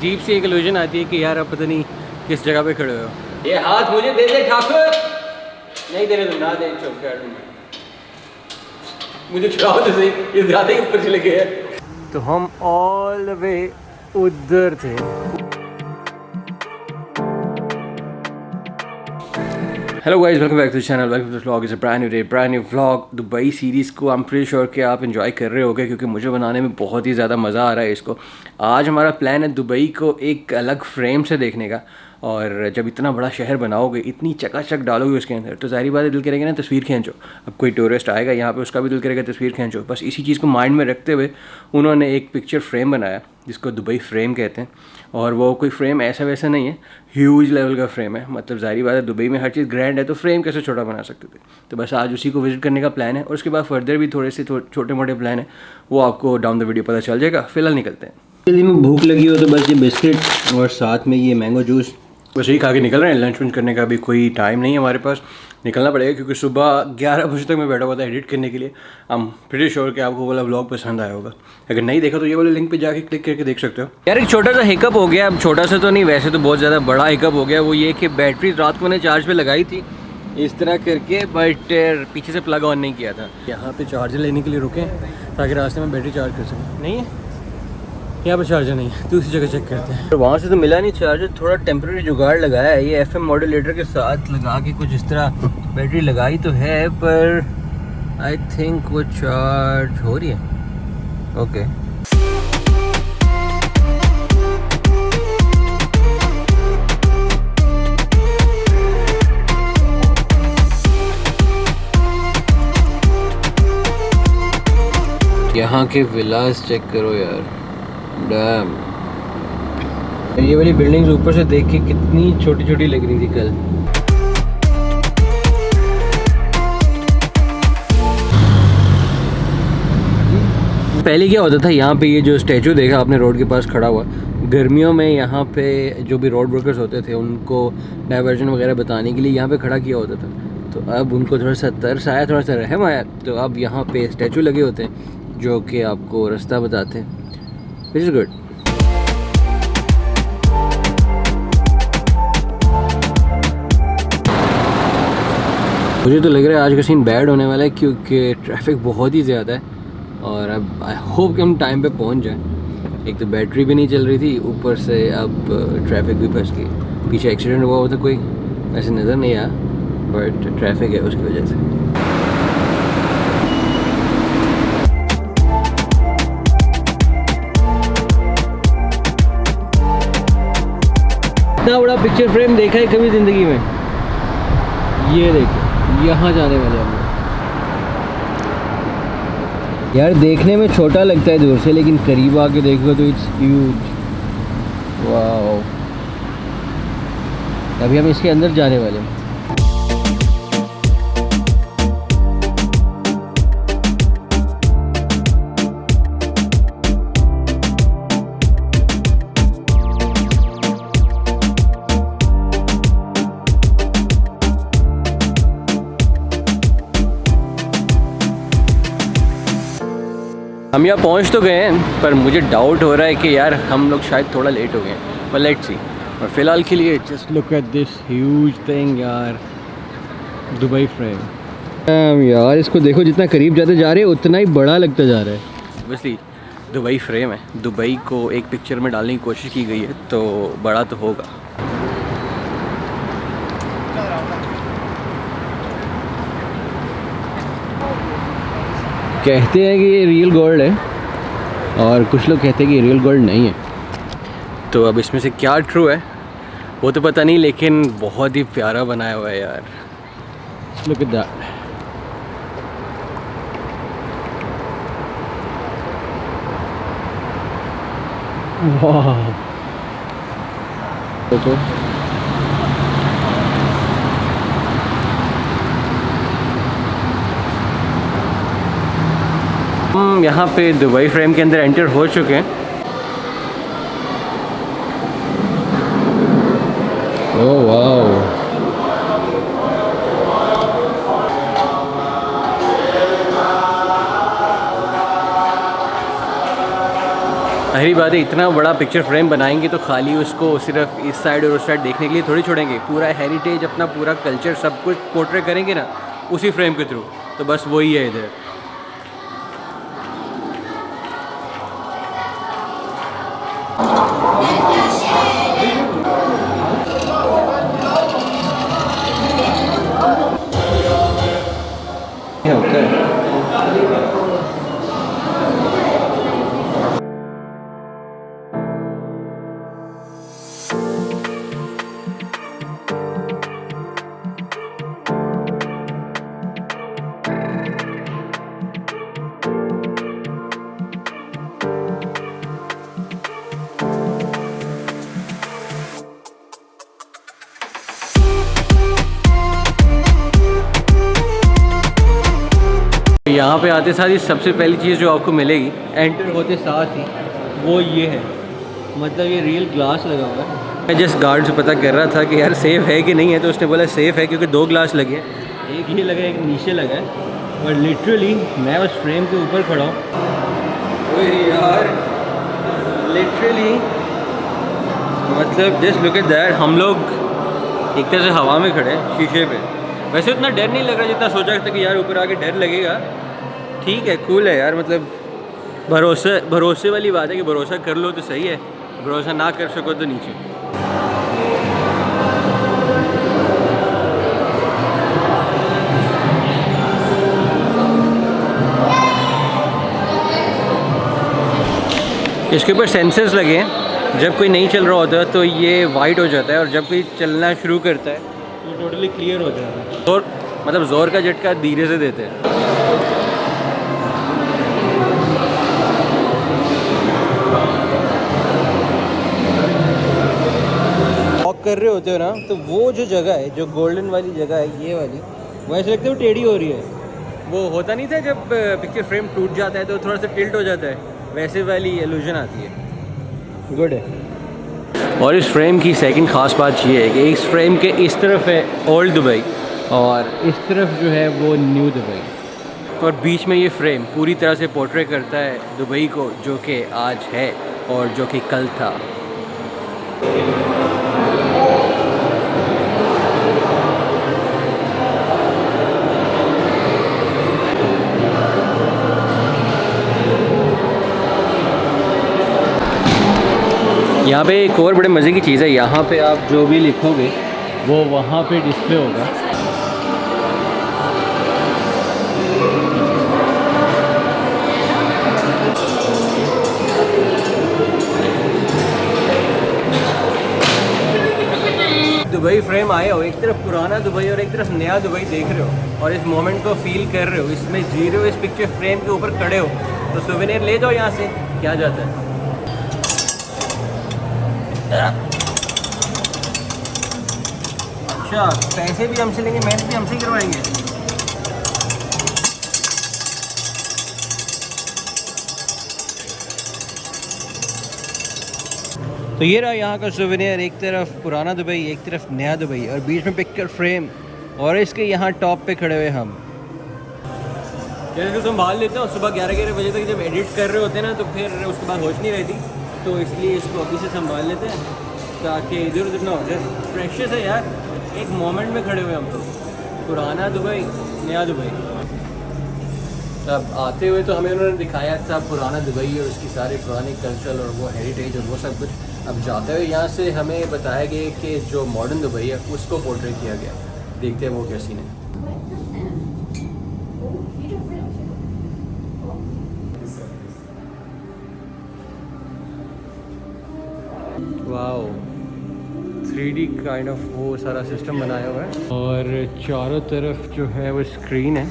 अजीब सी एक इल्यूजन आती है कि यार आप पता नहीं किस जगह पे खड़े हो। ये हाथ मुझे दे दे ठाकुर। नहीं दे रहे तुम, ना दे, चुप कर मुझे छुड़ाओ तो सही, ये ज़्यादा ही ऊपर चले गए हैं। तो हम ऑल द वे उधर थे। Hello guys, welcome back to the channel, welcome to the vlog. Is a brand new day, brand new vlog. Dubai series को आई एम प्रीटी श्योर कि आप एंजॉय कर रहे होगे, क्योंकि मुझे बनाने में बहुत ही ज़्यादा मज़ा आ रहा है इसको। आज हमारा प्लान है दुबई को एक अलग फ्रेम से देखने का। और जब इतना बड़ा शहर बनाओगे, इतनी चकाचक डालोगे उसके अंदर, तो ज़ाहिर बात है दिल करेगा ना तस्वीर खींचो। अब कोई टूरिस्ट आएगा यहाँ पे, उसका भी दिल करेगा तस्वीर खींचो। बस इसी चीज़ को माइंड में रखते हुए उन्होंने एक पिक्चर फ्रेम बनाया जिसको दुबई फ्रेम कहते हैं। और वो कोई फ्रेम ऐसा वैसा नहीं है, ह्यूज लेवल का फ्रेम है। मतलब ज़ाहिर बात है दुबई में हर चीज़ ग्रैंड है, तो फ्रेम कैसे छोटा बना सकते थे। तो बस आज उसी को विजिट करने का प्लान है, और उसके बाद फर्दर भी थोड़े से छोटे मोटे प्लान है, वो आपको डाउन द वीडियो पता चल जाएगा। फिलहाल निकलते हैं। यदि में भूख लगी हो तो बस ये बिस्किट और साथ में ये मैंगो जूस बस यही खा के निकल रहे हैं। लंच वंच करने का भी कोई टाइम नहीं है हमारे पास, निकलना पड़ेगा क्योंकि सुबह 11 बजे तक मैं बैठा हुआ था एडिट करने के लिए। आई एम प्रीटी श्योर कि आपको वाला व्लॉग पसंद आया होगा। अगर नहीं देखा तो ये वाले लिंक पे जाके क्लिक करके देख सकते हो। यार एक छोटा सा हिकअप हो गया, अब छोटा सा तो नहीं, वैसे तो बहुत ज़्यादा बड़ा हिकअप हो गया। वो ये कि बैटरी रात को मैंने चार्ज पे लगाई थी इस तरह करके, बट पीछे से प्लग ऑन नहीं किया था। यहाँ पे चार्जर लेने के लिए रुके ताकि रास्ते में बैटरी चार्ज कर सकें। नहीं है यहाँ पर चार्जर नहीं है, दूसरी जगह चेक करते हैं। तो वहाँ से तो मिला नहीं चार्जर, थोड़ा टेम्प्रेरी जुगाड़ लगाया है। ये FM मॉड्यूलेटर के साथ लगा के कुछ इस तरह बैटरी लगाई तो है, पर आई थिंक वो चार्ज हो रही है। ओके यहाँ के विलास चेक करो यार, डैम। ये वाली बिल्डिंग्स ऊपर से देख के कितनी छोटी छोटी लग रही थी कल। पहले क्या होता था, यहाँ पे ये जो स्टैचू देखा आपने रोड के पास खड़ा हुआ, गर्मियों में यहाँ पे जो भी रोड वर्कर्स होते थे उनको डाइवर्जन वगैरह बताने के लिए यहाँ पे खड़ा किया होता था। तो अब उनको थोड़ा सा तरस आया, थोड़ा सा रहम आया, तो अब यहाँ पे स्टैचू लगे होते हैं जो कि आपको रास्ता बताते हैं, विच इज़ गुड। मुझे तो लग रहा है आज का सीन बैड होने वाला है, क्योंकि ट्रैफिक बहुत ही ज़्यादा है। और अब आई होप कि हम टाइम पे पहुंच जाएं। एक तो बैटरी भी नहीं चल रही थी, ऊपर से अब ट्रैफिक भी फंस गई। पीछे एक्सीडेंट हुआ हुआ था कोई, ऐसे नज़र नहीं आया, बट ट्रैफिक है उसकी वजह से। इतना बड़ा पिक्चर फ्रेम देखा है कभी ज़िंदगी में? ये देखो, यहाँ जाने वाले हम यार। देखने में छोटा लगता है दूर से, लेकिन करीब आके देखो तो इट्स ह्यूज। वाओ, अभी हम इसके अंदर जाने वाले हैं। हम यहाँ पहुँच तो गए हैं, पर मुझे डाउट हो रहा है कि यार हम लोग शायद थोड़ा लेट हो गए हैं, पर लेट्स सी। और फिलहाल के लिए just look at this huge thing यार, दुबई फ्रेम। यार इसको देखो, जितना करीब जाते जा रहे हैं उतना ही बड़ा लगता जा रहा है। ऑब्वियसली दुबई फ्रेम है, दुबई को एक पिक्चर में डालने की कोशिश की गई है, तो बड़ा तो होगा। कहते हैं कि ये रियल गोल्ड है, और कुछ लोग कहते हैं कि रियल गोल्ड नहीं है। तो अब इसमें से क्या ट्रू है वो तो पता नहीं, लेकिन बहुत ही प्यारा बनाया हुआ है यार। Look at that. वाह, देखो हम यहाँ पे दुबई फ्रेम के अंदर एंटर हो चुके हैं। ओह वाओ, जाहिर बात है इतना बड़ा पिक्चर फ्रेम बनाएंगे तो खाली उसको सिर्फ इस साइड और उस साइड देखने के लिए थोड़ी छोड़ेंगे, पूरा हेरिटेज अपना पूरा कल्चर सब कुछ पोर्ट्रे करेंगे ना उसी फ्रेम के थ्रू। तो बस वही है इधर। होता है यहाँ पे आते साथ ही सबसे पहली चीज़ जो आपको मिलेगी एंटर होते साथ ही वो ये है, मतलब ये रियल ग्लास लगा हुआ है। मैं जस्ट गार्ड से पता कर रहा था कि यार सेफ़ है कि नहीं है, तो उसने बोला सेफ़ है क्योंकि 2 ग्लास लगे हैं, एक ये लगा एक नीचे लगा है। और लिटरली मैं उस फ्रेम के ऊपर खड़ा हूँ यार, लिटरली मतलब जस्ट लुक एट दैट। हम लोग एक तरह से हवा में खड़े हैं शीशे पे। वैसे उतना डर नहीं लग रहा जितना सोचा था कि यार ऊपर आके डर लगेगा। ठीक है, कूल है यार, मतलब भरोसे वाली बात है कि भरोसा कर लो तो सही है, भरोसा ना कर सको तो नीचे। इसके ऊपर सेंसर्स लगे हैं, जब कोई नहीं चल रहा होता है तो ये वाइट हो जाता है और जब कोई चलना शुरू करता है तो टोटली क्लियर हो जाता है। और मतलब ज़ोर का झटका धीरे से देते हैं। वॉक कर रहे होते हो ना, तो वो जो जगह है, जो गोल्डन वाली जगह है, ये वाली, वो ऐसे लगता है वो टेढ़ी हो रही है। वो होता नहीं था जब पिक्चर फ्रेम टूट जाता है तो थोड़ा सा टिल्ट हो जाता है, वैसे वाली इल्यूजन आती है। गुड है। और इस फ्रेम की सेकंड ख़ास बात ये है कि इस फ्रेम के इस तरफ है ओल्ड दुबई और इस तरफ जो है वो न्यू दुबई, और बीच में ये फ्रेम पूरी तरह से पोर्ट्रे करता है दुबई को, जो कि आज है और जो कि कल था। यहाँ पे एक और बड़े मज़े की चीज़ है, यहाँ पे आप जो भी लिखोगे वो वहाँ पे डिस्प्ले होगा। दुबई फ्रेम आए हो, एक तरफ पुराना दुबई और एक तरफ नया दुबई देख रहे हो और इस मोमेंट को फील कर रहे हो, इसमें जी रहे हो, इस पिक्चर फ्रेम के ऊपर खड़े हो, तो सुवेनियर ले जाओ यहाँ से, क्या जाता है। अच्छा, पैसे भी हमसे लेंगे, मेहनत भी हमसे ही करवाएंगे। तो ये रहा यहाँ का सुवेनियर, एक तरफ पुराना दुबई, एक तरफ नया दुबई और बीच में पिक्चर फ्रेम, और इसके यहाँ टॉप पे खड़े हुए हम। जैसे संभाल लेते हैं, सुबह 11 बजे तक जब एडिट कर रहे होते हैं ना तो फिर उसके बाद होश नहीं रहती, तो इसलिए इसको अभी से संभाल लेते हैं ताकि इधर उधर ना हो जाए। प्रेशियस है यार, एक मोमेंट में खड़े हुए हम तो, पुराना दुबई नया दुबई। अब आते हुए तो हमें उन्होंने दिखाया था पुराना दुबई और उसकी सारे पुराने कल्चर और वो हेरिटेज और वो सब कुछ। अब जाते हुए यहाँ से हमें बताया गया कि जो मॉडर्न दुबई है उसको पोर्ट्रे किया गया। देखते हैं वो क्या सीन है। वाओ, 3D काइंड ऑफ वो सारा सिस्टम बनाया हुआ है और चारों तरफ जो है वो स्क्रीन है।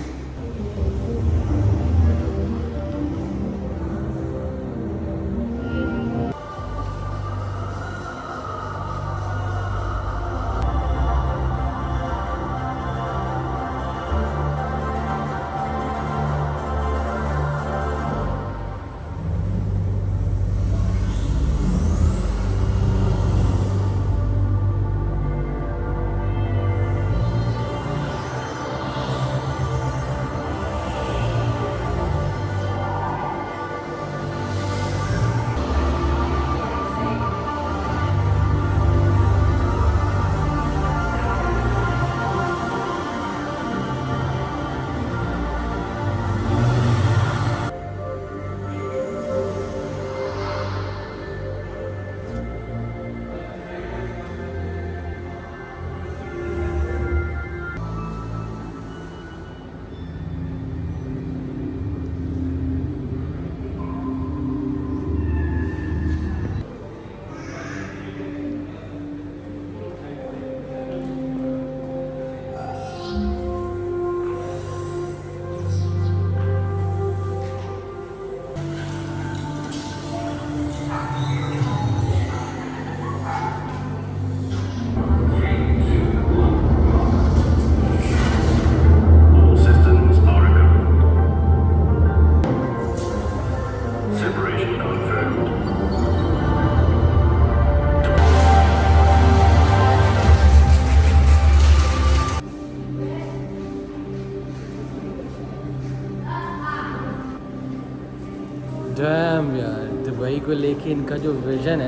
डैम यार, दुबई को लेके इनका जो विज़न है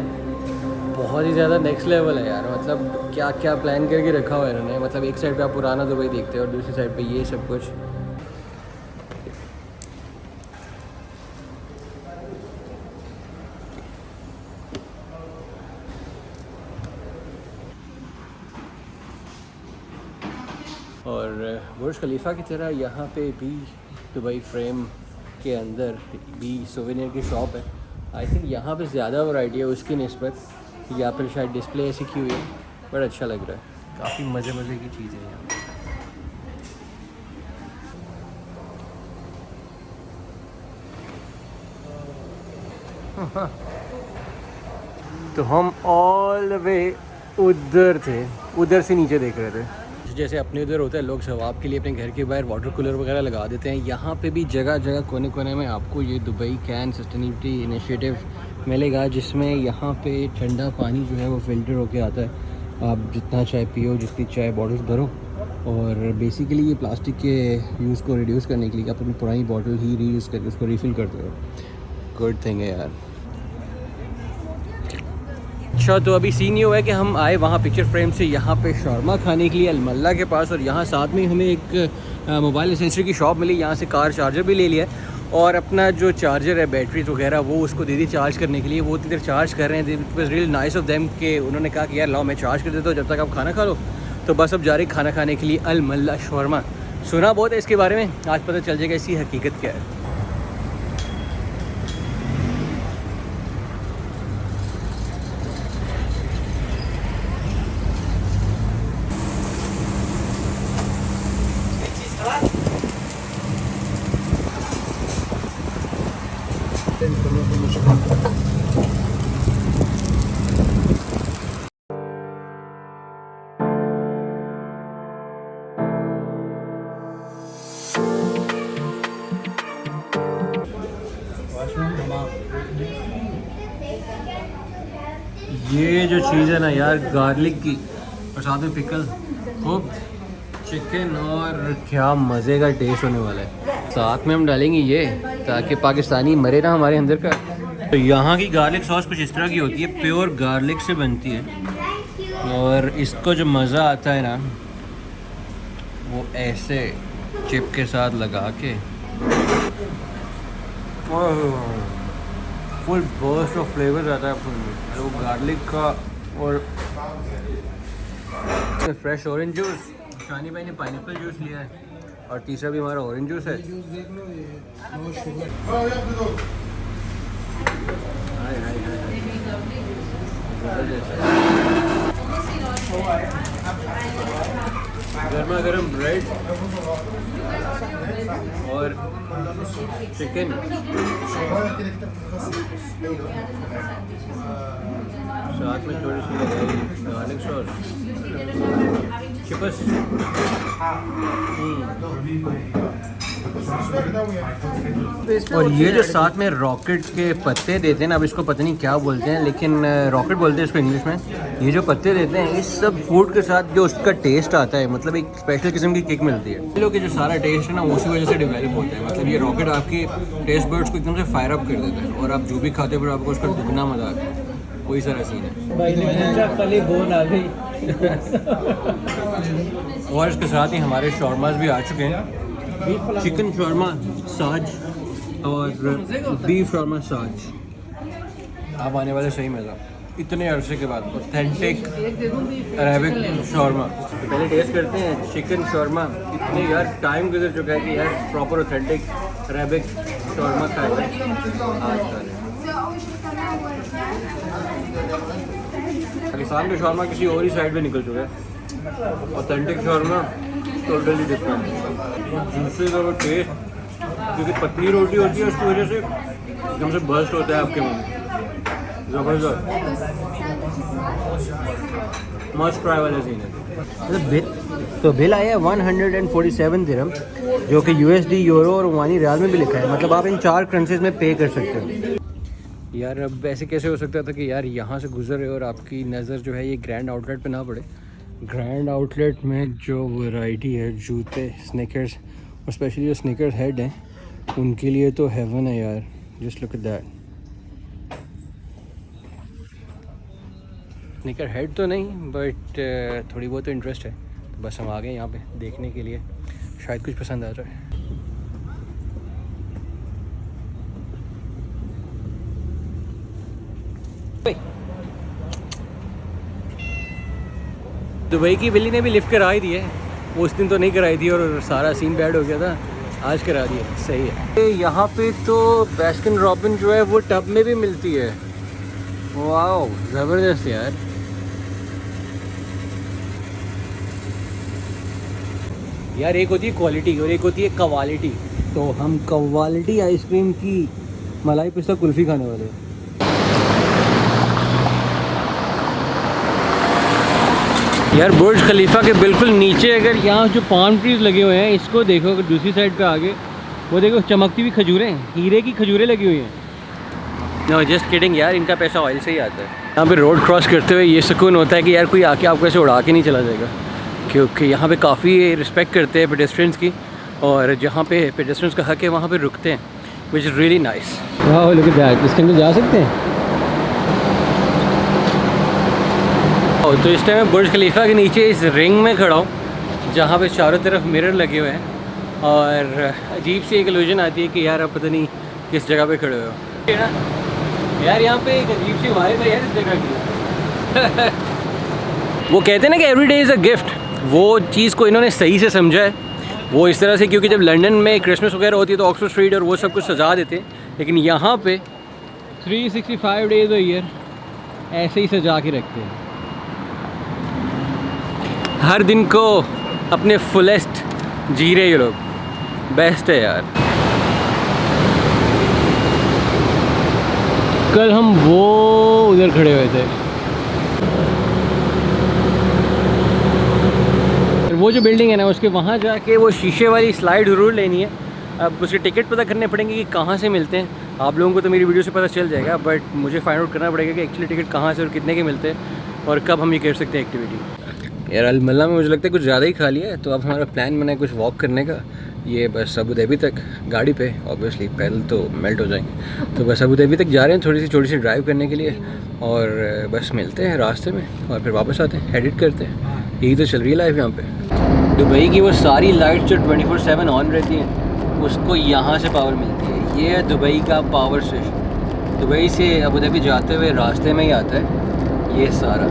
बहुत ही ज़्यादा नेक्स्ट लेवल है यार। मतलब क्या क्या प्लान करके रखा हुआ है इन्होंने। मतलब एक साइड पे आप पुराना दुबई देखते हो और दूसरी साइड पे ये सब कुछ। और बुर्ज खलीफा की तरह यहाँ पे भी दुबई फ्रेम के अंदर भी सोवेनियर की शॉप है। आई थिंक यहाँ पे ज़्यादा वैरायटी है उसकी निस्बत, या फिर शायद डिस्प्ले ऐसी की हुई है, बड़ा अच्छा लग रहा है। काफ़ी मज़े मज़े की चीज़ें हैं यहाँ। तो हम ऑल द वे उधर थे, उधर से नीचे देख रहे थे। जैसे अपने उधर होता है लोग सवाब के लिए अपने घर के बाहर वाटर कूलर वगैरह लगा देते हैं, यहाँ पे भी जगह जगह कोने कोने में आपको ये दुबई कैन सस्टेनेबिलिटी इनिशिएटिव मिलेगा, जिसमें यहाँ पे ठंडा पानी जो है वो फ़िल्टर होके आता है। आप जितना चाय पियो, जितनी चाय बॉटल्स भरो, और बेसिकली ये प्लास्टिक के यूज़ को रिड्यूस करने के लिए आप अपनी पुरानी बॉटल ही रीयूज़ करके उसको रिफ़िल करते हो। गुड थिंग है यार। अच्छा, तो अभी सीन ये हुआ है कि हम आए वहाँ पिक्चर फ्रेम से यहाँ पे शौरमा खाने के लिए अलमल्ला के पास, और यहाँ साथ में हमें एक मोबाइल एसेंसरी की शॉप मिली। यहाँ से कार चार्जर भी ले लिया, और अपना जो चार्जर है बैटरी वगैरह वो उसको दे दी चार्ज करने के लिए। वो इधर चार्ज कर रहे हैं। It was really nice of them कि उन्होंने कहा कि यार लाओ मैं चार्ज कर देता हूँ जब तक आप खाना खा लो। तो बस अब जा रही खाना खाने के लिए अलमल्ला शौरमा। सुना बहुत है इसके बारे में, आज पता चल जाएगा इसकी हकीकत क्या है। ये जो चीज़ है ना यार गार्लिक की, और साथ में पिकल, खूब चिकन, और क्या मज़े का टेस्ट होने वाला है। साथ में हम डालेंगे ये, ताकि पाकिस्तानी मरे ना हमारे अंदर का। तो यहाँ की गार्लिक सॉस कुछ इस तरह की होती है, प्योर गार्लिक से बनती है, और इसको जो मज़ा आता है ना वो ऐसे चिप के साथ लगा के, फुल बर्स्ट ऑफ फ्लेवर आता है फुल में, वो गार्लिक का। और फ्रेश ऑरेंज जूस, शानी भाई ने पाइनएप्पल जूस लिया है, और तीसरा भी हमारा ऑरेंज जूस है। हाय हाय हाय, गर्मा गर्म ब्रेड और चिकन, साथ में थोड़ी सी गार्लिक सॉस, चिप्स। और ये जो साथ में रॉकेट के पत्ते देते हैं ना, अब इसको पता नहीं क्या बोलते हैं, लेकिन रॉकेट बोलते हैं इसको इंग्लिश में। ये जो पत्ते देते हैं इस सब फूड के साथ जो उसका टेस्ट आता है, मतलब एक स्पेशल किस्म की किक मिलती है। इन लोग के जो सारा टेस्ट है ना उसी वजह से डेवलप होता है। मतलब ये रॉकेट आपकी टेस्ट बर्ड्स को एकदम से फायर अप कर देता है, और आप जो भी खाते हो आपको उसका दुगना मजा आता है। कोई सारा सीन है भाई ने खाली बोन आ गई। और इसके साथ ही हमारे शॉर्मास भी आ चुके हैं, चिकन शॉर्मा साज और बीफ शॉर्मा साज। आप आने वाले सही मज़ा इतने अरसे के बाद, ऑथेंटिक अरेबिक शॉर्मा। तो पहले टेस्ट करते हैं चिकन शॉर्मा। इतने यार टाइम गुजर चुका है कि यार प्रॉपर ऑथेंटिक अरेबिक शॉर्मा खाया आज का। पाकिस्तान का शॉर्मा किसी और ही साइड पे निकल चुका है, authentic shawarma totally different. Juices और टेस्ट, क्योंकि पतली रोटी होती है उसकी वजह से एकदम से बर्स्ट होता है आपके मुंह में, ज़बरदस्त मस्ट ट्राई वाले सीन है। तो बिल आया 147 दिरहम, जो कि USD, यूरो और ओमानी रियाल में भी लिखा है। मतलब आप इन 4 करेंसीज में पे कर सकते हो। यार अब ऐसे कैसे हो सकता था कि यार यहाँ से गुजरे और आपकी नज़र जो है ये ग्रैंड आउटलेट पे ना पड़े। ग्रैंड आउटलेट में जो वैरायटी है जूते, स्नीकर्स, और स्पेशली जो स्नीकर्स हेड हैं उनके लिए तो हेवन है यार। Just look at that. Sneaker head तो नहीं बट थोड़ी बहुत तो इंटरेस्ट है, तो बस हम आ गए यहाँ पे देखने के लिए, शायद कुछ पसंद आ जाए। दुबई की बिल्ली ने भी लिफ्ट कराई दी है, उस दिन तो नहीं कराई थी और सारा सीन बैड हो गया था, आज करा दी है, सही है। यहाँ पे तो बास्किन रॉबिन जो है वो टब में भी मिलती है। वाओ ज़बरदस्त यार। यार एक होती है क्वालिटी और एक होती है क्वालिटी, तो हम क्वालिटी आइसक्रीम की मलाई पिस्ता कुल्फ़ी खाने वाले हैं। यार बुर्ज खलीफा के बिल्कुल नीचे अगर यहाँ जो पाम ट्रीज लगे हुए हैं, इसको देखो अगर दूसरी साइड पे आगे वो देखो चमकती हुई खजूरें, हीरे की खजूरें लगी हुई हैं। नो जस्ट किडिंग यार, इनका पैसा ऑयल से ही आता है। यहाँ पे रोड क्रॉस करते हुए ये सुकून होता है कि यार कोई आके आपको ऐसे उड़ा के नहीं चला जाएगा, क्योंकि यहाँ पे काफ़ी रिस्पेक्ट करते हैं पेडेस्ट्रियंस की, और जहाँ पे पेडेस्ट्रियंस का हक है वहाँ पे रुकते हैं, विच इज़ रियली नाइस। वाह लुक एट दैट, इसके अंदर जा सकते हैं। तो इस टाइम मैं बुर्ज खलीफा के नीचे इस रिंग में खड़ा हूँ जहाँ पे चारों तरफ मिरर लगे हुए हैं, और अजीब सी एक इल्यूजन आती है कि यार अब पता नहीं किस जगह पे खड़े हो यार। यहाँ पे एक अजीब सी वाइब है यार इस जगह की। वो कहते हैं ना कि every day is a gift, वो चीज़ को इन्होंने सही से समझा है वो इस तरह से, क्योंकि जब लंदन में क्रिसमस वगैरह होती है तो ऑक्सफोर्ड स्ट्रीट और वो सब कुछ सजा देते हैं, लेकिन यहाँ पे 365 डेज अ ईयर ऐसे ही सजा के रखते हैं, हर दिन को अपने फुलेस्ट जी रहे ये लोग। बेस्ट है यार। कल हम वो उधर खड़े हुए थे, वो जो बिल्डिंग है ना उसके वहाँ जाके वो शीशे वाली स्लाइड ज़रूर लेनी है। अब उसके टिकट पता करने पड़ेंगे कि कहाँ से मिलते हैं। आप लोगों को तो मेरी वीडियो से पता चल जाएगा, बट मुझे फाइंड आउट करना पड़ेगा कि एक्चुअली टिकट कहाँ से और कितने के मिलते हैं और कब हम ये कर सकते हैं एक्टिविटी। यार अलमल्ला में मुझे लगता है कुछ ज़्यादा ही खा लिया है, तो अब हमारा प्लान बना है कुछ वॉक करने का। ये बस अबू धाबी तक गाड़ी पे, ऑब्वियसली पैदल तो मेल्ट हो जाएंगे, तो बस अबू धाबी तक जा रहे हैं थोड़ी सी छोटी सी ड्राइव करने के लिए, और बस मिलते हैं रास्ते में और फिर वापस आते हैं, एडिट करते हैं। यही तो चल रही है लाइफ यहाँ पे। दुबई की वो सारी लाइट्स जो 24/7 ऑन रहती हैं उसको यहाँ से पावर मिलती है। ये है दुबई का पावर स्टेशन। दुबई से अबू धाबी जाते हुए रास्ते में ही आता है ये सारा।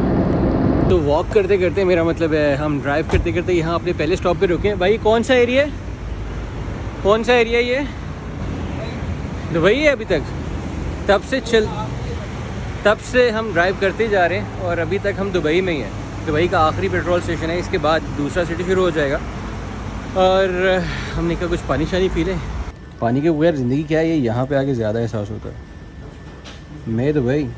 तो वॉक करते करते, मेरा मतलब है हम ड्राइव करते करते यहाँ अपने पहले स्टॉप पे रुके। भाई कौन सा एरिया है, कौन सा एरिया ये? दुबई है अभी तक, तब से हम ड्राइव करते जा रहे हैं और अभी तक हम दुबई में ही हैं। दुबई का आखिरी पेट्रोल स्टेशन है, इसके बाद दूसरा सिटी शुरू हो जाएगा। और हमने कहा कुछ पानी शानी पी लें। पानी के बगैर ज़िंदगी क्या है, ये यहाँ पे आके ज़्यादा एहसास होता है। मैं दुबई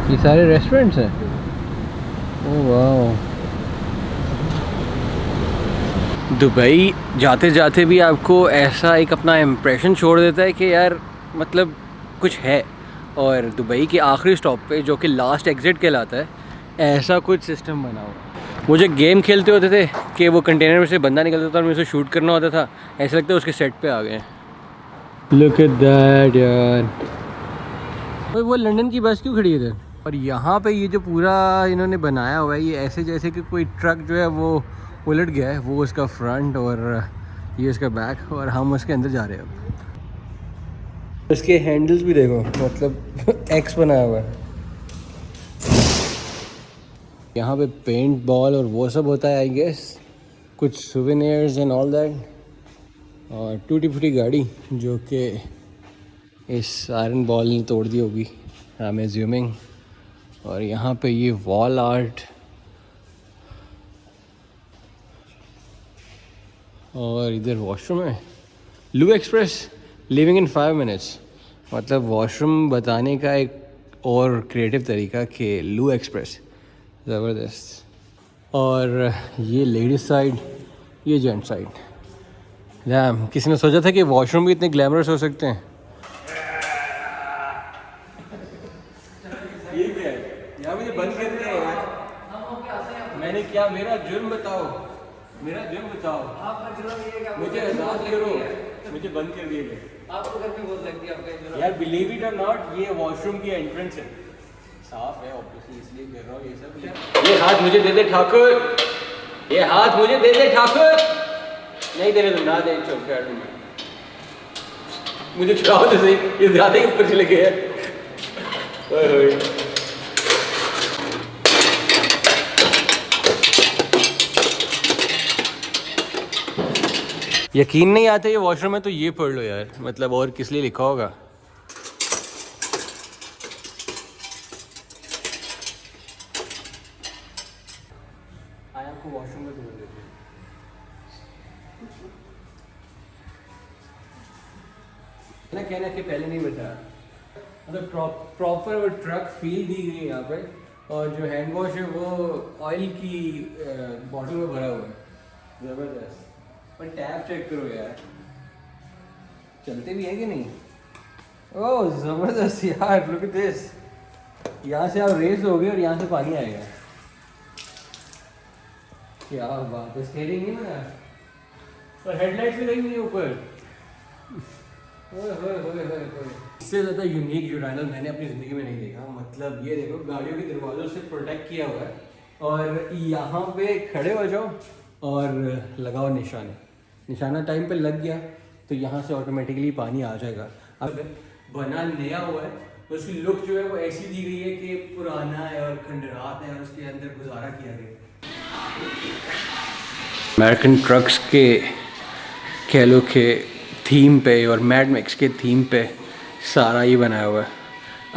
ये सारे रेस्टोरेंट्स हैं। ओह वाह। दुबई जाते जाते भी आपको ऐसा एक अपना इम्प्रेशन छोड़ देता है कि यार मतलब कुछ है। और दुबई के आखिरी स्टॉप पे जो कि लास्ट एग्ज़िट कहलाता है, ऐसा कुछ सिस्टम बना हुआ। मुझे गेम खेलते होते थे कि वो कंटेनर में से बंदा निकलता था और मुझे उसे शूट करना होता था, ऐसा लगता है उसके सेट पे आ गए। लुक एट दैट यार। वो लंदन की बस क्यों खड़ी है इधर? और यहाँ पे ये जो पूरा इन्होंने बनाया हुआ है, ये ऐसे जैसे कि कोई ट्रक जो है वो उलट गया है, वो उसका फ्रंट और ये उसका बैक, और हम उसके अंदर जा रहे हैं अब। इसके हैंडल्स भी देखो, मतलब एक्स बनाया हुआ है। यहाँ पे पेंट बॉल और वो सब होता है आई गेस, कुछ सुवेनियर्स एंड ऑल दैट। और टूटी फूटी गाड़ी जो कि इस आयरन बॉल ने तोड़ दी होगी, आई एम एज्यूमिंग। और यहाँ पे ये वॉल आर्ट, और इधर वॉशरूम है। लू एक्सप्रेस लिविंग इन 5 मिनट्स, मतलब वॉशरूम बताने का एक और क्रिएटिव तरीका कि लू एक्सप्रेस, ज़बरदस्त। और ये लेडीज़ साइड, ये जेंट साइड। डैम, किसी ने सोचा था कि वॉशरूम भी इतने ग्लैमरस हो सकते हैं? ये क्या है? यहाँ मुझे बंद कर दिया है। क्या मेरा जुर्म बताओ, मेरा जुर्म बताओ। आपका जुर्म ये है कि मुझे आजाद करो, मुझे बंद कर दिए गए। आपको गर्मी बहुत लगती है आपका जुर्म। यार बिलीव इट और नॉट, ये वॉशरूम की एंट्रेंस है, साफ है ऑब्वियसली, इसलिए कर रहा हूँ ये सब। ये हाथ मुझे दे दे ठाकुर, ये हाथ मुझे दे दे ठाकुर। नहीं दे रहे तुम, ना दे, चुप कर तुम, मुझे छुड़ाओ तो सही, ये ज़्यादा ही ऊपर चले गए हैं। ओए होए। यकीन नहीं आता ये वॉशरूम है तो ये पढ़ लो यार, मतलब और किस लिए लिखा होगा। आया आपको वॉशरूम में दूर देते ना, कहना कि पहले नहीं बताया, मतलब प्रॉपर वो ट्रक फील दी गई है यहाँ पे। और जो हैंड वॉश है वो ऑयल की बॉटल में भरा हुआ है, ज़बरदस्त। पर टैप चेक करो यार, चलते भी है कि नहीं। ओह ज़बरदस्त यार, लुक एट दिस। यहाँ से आप रेस हो गए और यहाँ से पानी आएगा, क्या बात है। स्टीयरिंग नहीं बना और हेडलाइट्स भी लगी हुई है ऊपर। इससे ज़्यादा यूनिक यूराइनल मैंने अपनी ज़िंदगी में नहीं देखा। मतलब ये देखो, गाड़ियों के दरवाज़ों से प्रोटेक्ट किया हुआ है और यहाँ पे खड़े हो जाओ और लगाओ निशाना टाइम पे लग गया तो यहाँ से ऑटोमेटिकली पानी आ जाएगा। अब बना नया हुआ है तो उसकी लुक जो है वो ऐसी दी गई है कि पुराना है और खंडरात है और उसके अंदर गुजारा किया गया। अमेरिकन ट्रक्स के कह लो के थीम पे और मैड मैक्स के थीम पे सारा ही बनाया हुआ है।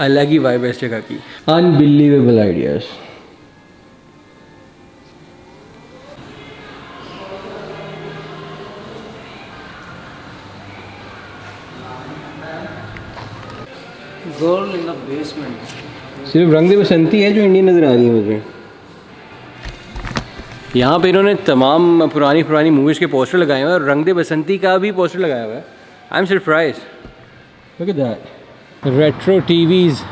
अलग ही वाइब है इस जगह की। Unbelievable ideas. Girl in the basement. सिर्फ रंग दे बसंती है जो इंडियन नज़र आ रही है मुझे। यहाँ पे इन्होंने तमाम पुरानी मूवीज़ के पोस्टर लगाए हुए हैं और रंग दे बसंती का भी पोस्टर लगाया हुआ है। I am surprise, look at that. Retro TVs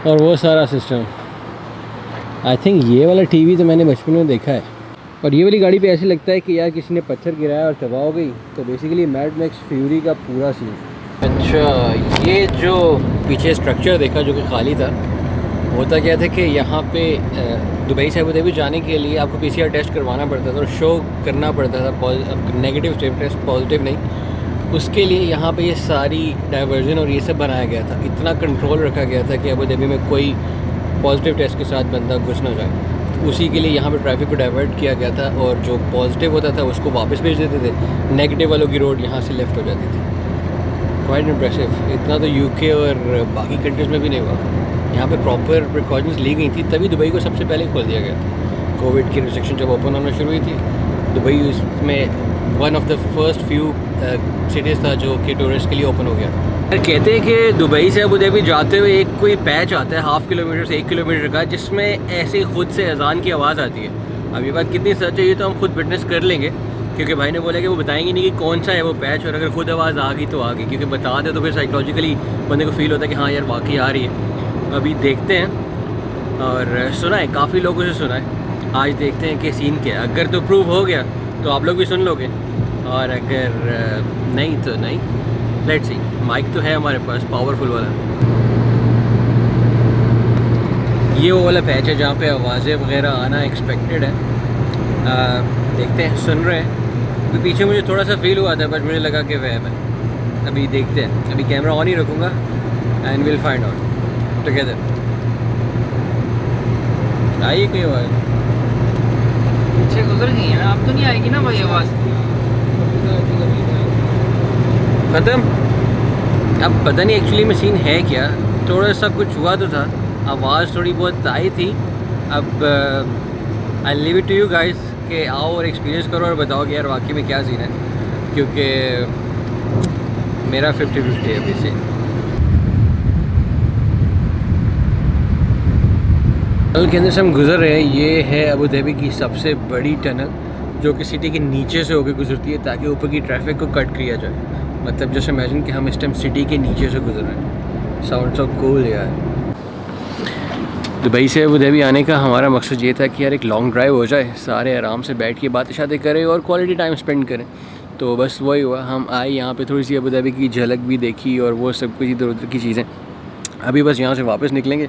और वो सारा सिस्टम। आई थिंक ये वाला टीवी तो मैंने बचपन में देखा है। और ये वाली गाड़ी पे ऐसे लगता है कि यार किसी ने पत्थर गिराया और तबाह हो गई। तो बेसिकली मैड मैक्स फ्यूरी का पूरा सीन। अच्छा, ये जो पीछे स्ट्रक्चर देखा जो कि खाली था, होता क्या था कि यहाँ पे दुबई से अबू धाबी जाने के लिए आपको PCR टेस्ट करवाना पड़ता था और शो करना पड़ता था नेगेटिव टेस्ट, पॉजिटिव नहीं। उसके लिए यहाँ पे ये सारी डाइवर्जन और ये सब बनाया गया था। इतना कंट्रोल रखा गया था कि अबू धाबी में कोई पॉजिटिव टेस्ट के साथ बंदा घुस ना जाए। उसी के लिए यहाँ पे ट्रैफिक को डाइवर्ट किया गया था और जो पॉजिटिव होता था उसको वापस भेज देते थे, नेगेटिव वालों की रोड यहाँ से लेफ़्ट हो जाती थी। Quite impressive. इतना तो UK और बाकी कंट्रीज़ में भी नहीं हुआ। यहाँ पे प्रॉपर प्रिकॉशंस ली गई थी, तभी दुबई को सबसे पहले खोल दिया गया था। कोविड की रिस्ट्रिक्शन जब ओपन होना शुरू हुई थी, दुबई उसमें one of the first few cities था जो कि टूरिस्ट के लिए ओपन हो गया था। कहते हैं कि दुबई से अबू धाबी जाते हुए एक कोई पैच आता है 1/2 किलोमीटर से 1 किलोमीटर का, जिसमें ऐसे ही खुद से अजान की आवाज़ आती है। अब ये बात कितनी सच है ये तो हम खुद विटनेस कर लेंगे, क्योंकि भाई ने बोला कि वो बताएंगे नहीं कि कौन सा है वो पैच, और अगर खुद आवाज़ आ गई तो आ गई, क्योंकि बता दे तो फिर साइकोलॉजिकली बंदे को फील होता है कि हाँ यार वाकई आ रही है। अभी देखते हैं, और सुना है काफ़ी लोगों से सुना है, आज देखते हैं कि सीन क्या है। अगर तो प्रूव हो गया तो आप लोग भी सुन लोगे, और अगर नहीं तो नहीं। Let's see. माइक तो है हमारे पास पावरफुल वाला। ये वो वाला पैच है जहाँ पे आवाज़ें वगैरह आना एक्सपेक्टेड है। देखते हैं, सुन रहे हैं। तो पीछे मुझे थोड़ा सा फील हुआ था बट मुझे लगा कि वह है। अभी देखते हैं, अभी कैमरा ऑन ही रखूँगा and will find out together. आई कोई आवाज़ पीछे गुजर गई है ना, अब तो नहीं आएगी ना भाई आवाज़। ख़त्म। अब पता नहीं एक्चुअली में सीन है क्या, थोड़ा सा कुछ हुआ तो था, आवाज़ थोड़ी बहुत आई थी। अब I leave it to you guys कि आओ और एक्सपीरियंस करो और बताओ कि यार वाकई में क्या सीन है, क्योंकि मेरा 50-50 है अभी से। टनल के अंदर से हम गुजर रहे हैं। ये है अबू धाबी की सबसे बड़ी टनल, जो कि सिटी के नीचे से होकर गुजरती है ताकि ऊपर की ट्रैफिक को कट किया जाए। मतलब जैसे इमेजिन कि हम इस टाइम सिटी के नीचे से गुजर रहे हैं। साउंड सो कूल यार। दुबई से अबू धाबी आने का हमारा मकसद ये था कि यार एक लॉन्ग ड्राइव हो जाए, सारे आराम से बैठ के बातें शातें करें और क्वालिटी टाइम स्पेंड करें। तो बस वही हुआ, हम आए यहाँ पे, थोड़ी सी अबू धाबी की झलक भी देखी और वो सब कुछ इधर उधर की चीज़ें। अभी बस यहाँ से वापस निकलेंगे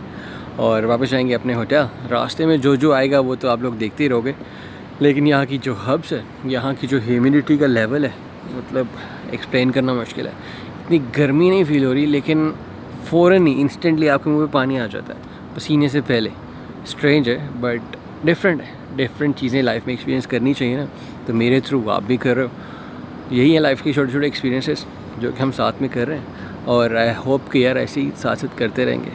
और वापस जाएंगे अपने होटल। रास्ते में जो जो आएगा वो तो आप लोग देखते ही रहोगे, लेकिन यहाँ की जो हब्स है, यहाँ की जो ह्यूमिडिटी का लेवल है, मतलब एक्सप्लेन करना मुश्किल है। इतनी गर्मी नहीं फील हो रही, लेकिन फ़ौरन ही इंस्टेंटली आपके मुंह पे पानी आ जाता है पसीने से पहले। स्ट्रेंज है बट डिफरेंट है, डिफरेंट चीज़ें लाइफ में एक्सपीरियंस करनी चाहिए ना, तो मेरे थ्रू आप भी कर रहे हो। यही है लाइफ के छोटे छोटे एक्सपीरियंसेस जो कि हम साथ में कर रहे हैं, और आई होप कि यार ऐसे ही साथ साथ करते रहेंगे।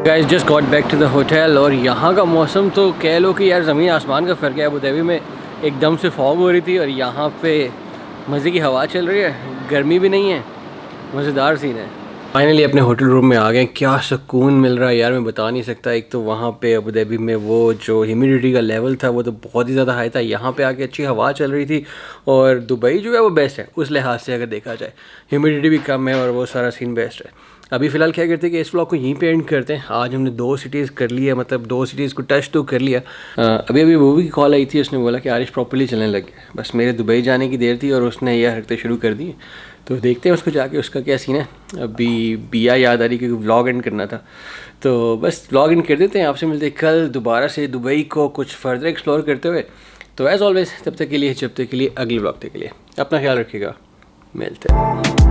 Guys just got back to the hotel, और यहाँ का मौसम तो कह लो कि यार ज़मीन आसमान का फ़र्क है। अबू धाबी में एकदम से फॉग हो रही थी और यहाँ पे मज़े की हवा चल रही है, गर्मी भी नहीं है, मज़ेदार सीन है। फाइनली अपने होटल रूम में आ गए, क्या सुकून मिल रहा है यार, मैं बता नहीं सकता। एक तो वहाँ पे अबू धाबी में वो जो ह्यूमिडिटी का लेवल था वो तो बहुत ही ज़्यादा हाई था, यहाँ पे आके अच्छी हवा चल रही थी। और दुबई जो है वो बेस्ट है उस लिहाज से, अगर देखा जाए ह्यूमिडिटी भी कम है और वो सारा सीन बेस्ट है। अभी फ़िलहाल क्या करते हैं कि इस व्लॉग को यहीं पे एंड करते हैं। आज हमने 2 सिटीज़ कर लिया, मतलब 2 सिटीज़ को टच तो कर लिया। अभी वो भी कॉल आई थी, उसने बोला कि आरिश प्रॉपर्ली चलने लग गया। बस मेरे दुबई जाने की देर थी और उसने यह हरकतें शुरू कर दी। तो देखते हैं उसको जाके उसका क्या सीन है। अभी बिया याद आ रही क्योंकि व्लॉग एंड करना था, तो बस व्लॉग एंड कर देते हैं। आपसे मिलते हैं कल दोबारा से दुबई को कुछ फर्दर एक्सप्लोर करते हुए। तो एज़ ऑलवेज तब तक के लिए, जब तक के लिए, अगले व्लॉग तक के लिए अपना ख्याल रखिएगा, मिलते हैं।